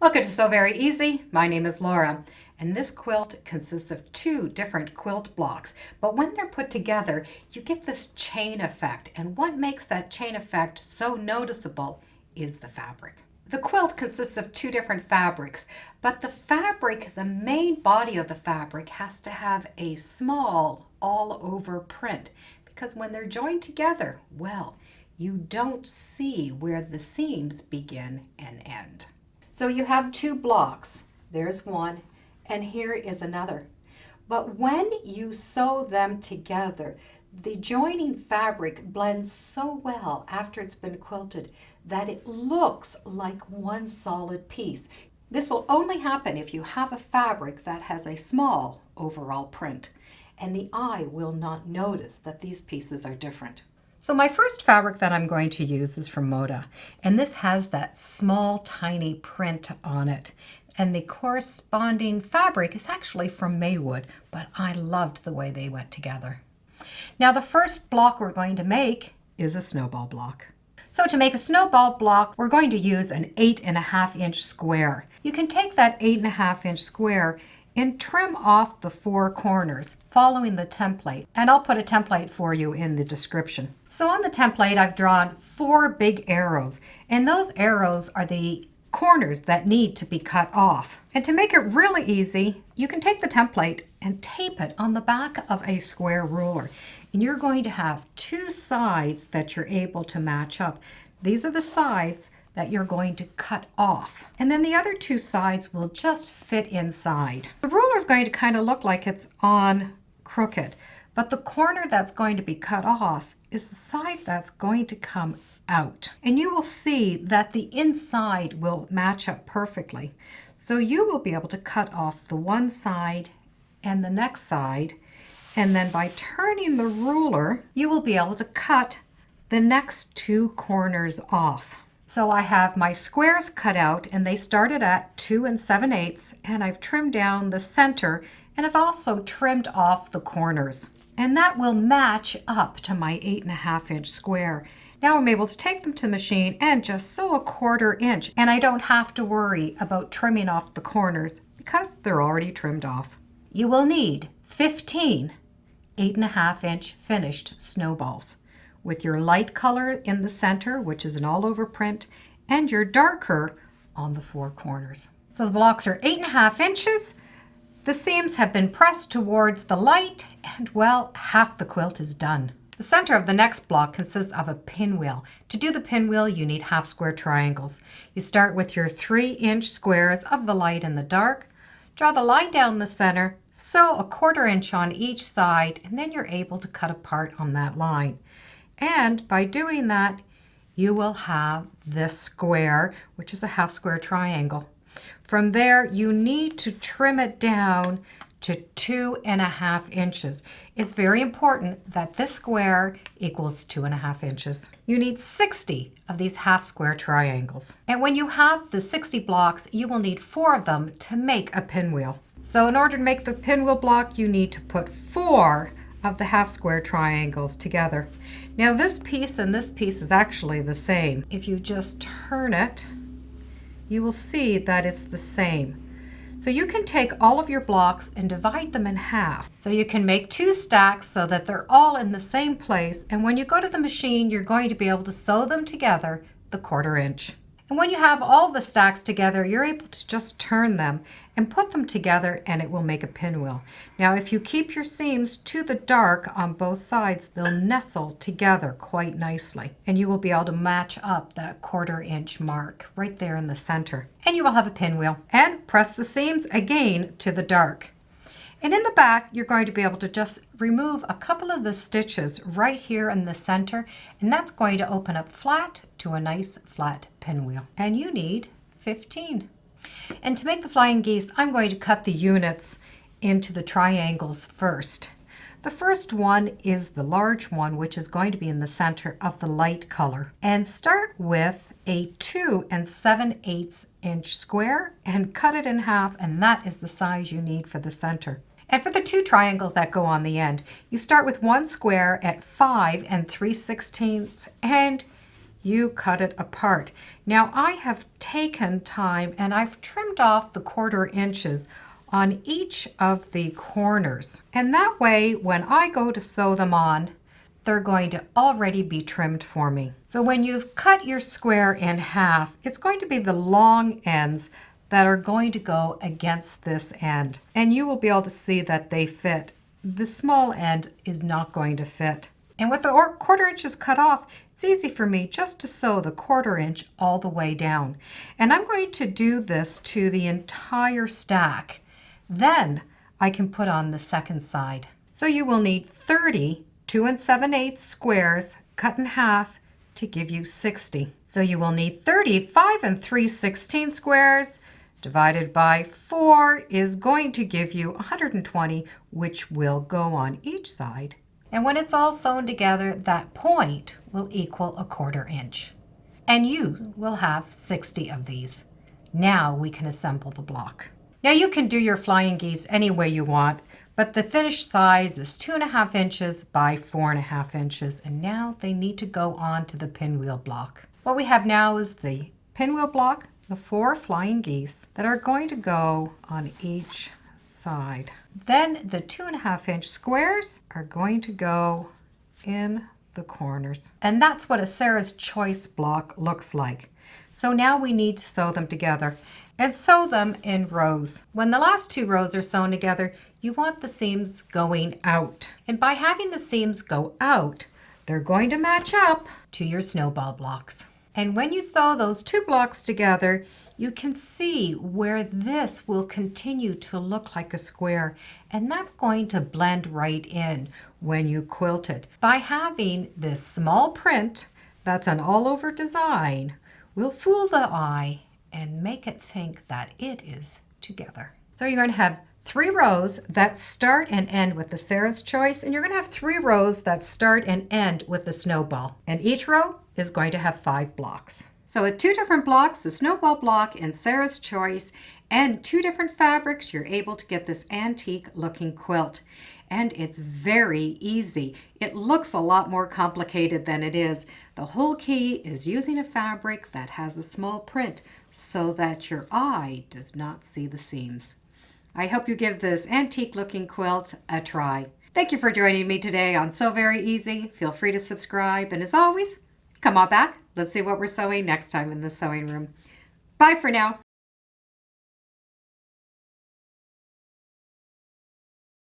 Welcome to Sew Very Easy. My name is Laura, and this quilt consists of two different quilt blocks, but when they're put together, you get this chain effect, and what makes that chain effect so noticeable is the fabric. The quilt consists of two different fabrics, but the fabric, the main body of the fabric, has to have a small all-over print, because when they're joined together, well, you don't see where the seams begin and end. So you have two blocks. There's one, and here is another. But when you sew them together, the joining fabric blends so well after it's been quilted that it looks like one solid piece. This will only happen if you have a fabric that has a small overall print, and the eye will not notice that these pieces are different. So my first fabric that I'm going to use is from Moda, and this has that small tiny print on it, and the corresponding fabric is actually from Maywood, but I loved the way they went together. Now the first block we're going to make is a snowball block. So to make a snowball block, we're going to use an 8.5-inch square. You can take that 8.5-inch square and trim off the four corners following the template, and I'll put a template for you in the description. So on the template I've drawn 4 big arrows, and those arrows are the corners that need to be cut off. And to make it really easy, you can take the template and tape it on the back of a square ruler, and you're going to have 2 sides that you're able to match up. These are the sides that you're going to cut off. And then the other 2 sides will just fit inside. The ruler is going to kind of look like it's on crooked, but the corner that's going to be cut off is the side that's going to come out. And you will see that the inside will match up perfectly. So you will be able to cut off the one side and the next side, and then by turning the ruler, you will be able to cut the next 2 corners off. So I have my squares cut out, and they started at 2 7/8, and I've trimmed down the center, and I've also trimmed off the corners. And that will match up to my 8.5-inch square. Now I'm able to take them to the machine and just sew a 1/4 inch, and I don't have to worry about trimming off the corners because they're already trimmed off. You will need 15 8.5-inch finished snowballs, with your light color in the center, which is an all-over print, and your darker on the 4 corners. So the blocks are 8.5 inches. The seams have been pressed towards the light, and well, half the quilt is done. The center of the next block consists of a pinwheel. To do the pinwheel, you need half square triangles. You start with your 3-inch squares of the light and the dark, draw the line down the center, sew a 1/4 inch on each side, and then you're able to cut a part on that line. And by doing that, you will have this square, which is a half square triangle. From there, you need to trim it down to 2.5 inches. It's very important that this square equals 2.5 inches. You need 60 of these half square triangles. And when you have the 60 blocks, you will need 4 of them to make a pinwheel. So in order to make the pinwheel block, you need to put 4 of the half square triangles together. Now this piece and this piece is actually the same. If you just turn it, you will see that it's the same. So you can take all of your blocks and divide them in half. So you can make 2 stacks so that they're all in the same place, and when you go to the machine, you're going to be able to sew them together the 1/4 inch. And when you have all the stacks together, you're able to just turn them and put them together, and it will make a pinwheel. Now, if you keep your seams to the dark on both sides, they'll nestle together quite nicely, and you will be able to match up that 1/4 inch mark right there in the center. And you will have a pinwheel. And press the seams again to the dark. And in the back, you're going to be able to just remove a couple of the stitches right here in the center, and that's going to open up flat to a nice flat pinwheel. And you need 15. And to make the flying geese, I'm going to cut the units into the triangles first. The first one is the large one, which is going to be in the center of the light color. And start with a 2 7/8 inch square and cut it in half, and that is the size you need for the center. And for the 2 triangles that go on the end, you start with one square at 5 3/16, and you cut it apart. Now I have taken time and I've trimmed off the 1/4 inches on each of the corners. And that way, when I go to sew them on, they're going to already be trimmed for me. So when you've cut your square in half, it's going to be the long ends that are going to go against this end. And you will be able to see that they fit. The small end is not going to fit. And with the 1/4 inches cut off, it's easy for me just to sew the 1/4 inch all the way down. And I'm going to do this to the entire stack. Then I can put on the second side. So you will need 30 2 7/8 squares cut in half to give you 60. So you will need 30 5 3/16 squares divided by 4 is going to give you 120, which will go on each side. And when it's all sewn together, that point will equal a 1/4 inch. And you will have 60 of these. Now we can assemble the block. Now you can do your flying geese any way you want, but the finished size is 2.5 inches by 4.5 inches, and now they need to go on to the pinwheel block. What we have now is the pinwheel block, the 4 flying geese that are going to go on each side. Then the 2.5 inch squares are going to go in the corners. And that's what a Sarah's Choice block looks like. So now we need to sew them together and sew them in rows. When the last 2 rows are sewn together, you want the seams going out. And by having the seams go out, they're going to match up to your snowball blocks. And when you sew those 2 blocks together, you can see where this will continue to look like a square, and that's going to blend right in when you quilt it. By having this small print that's an all-over design, will fool the eye and make it think that it is together. So you're going to have 3 rows that start and end with the Sarah's Choice, and you're going to have 3 rows that start and end with the snowball. And each row is going to have 5 blocks. So with 2 different blocks, the snowball block and Sarah's Choice, and 2 different fabrics, you're able to get this antique looking quilt. And it's very easy. It looks a lot more complicated than it is. The whole key is using a fabric that has a small print so that your eye does not see the seams. I hope you give this antique looking quilt a try. Thank you for joining me today on Sew Very Easy. Feel free to subscribe, and as always, come on back. Let's see what we're sewing next time in the sewing room. Bye for now.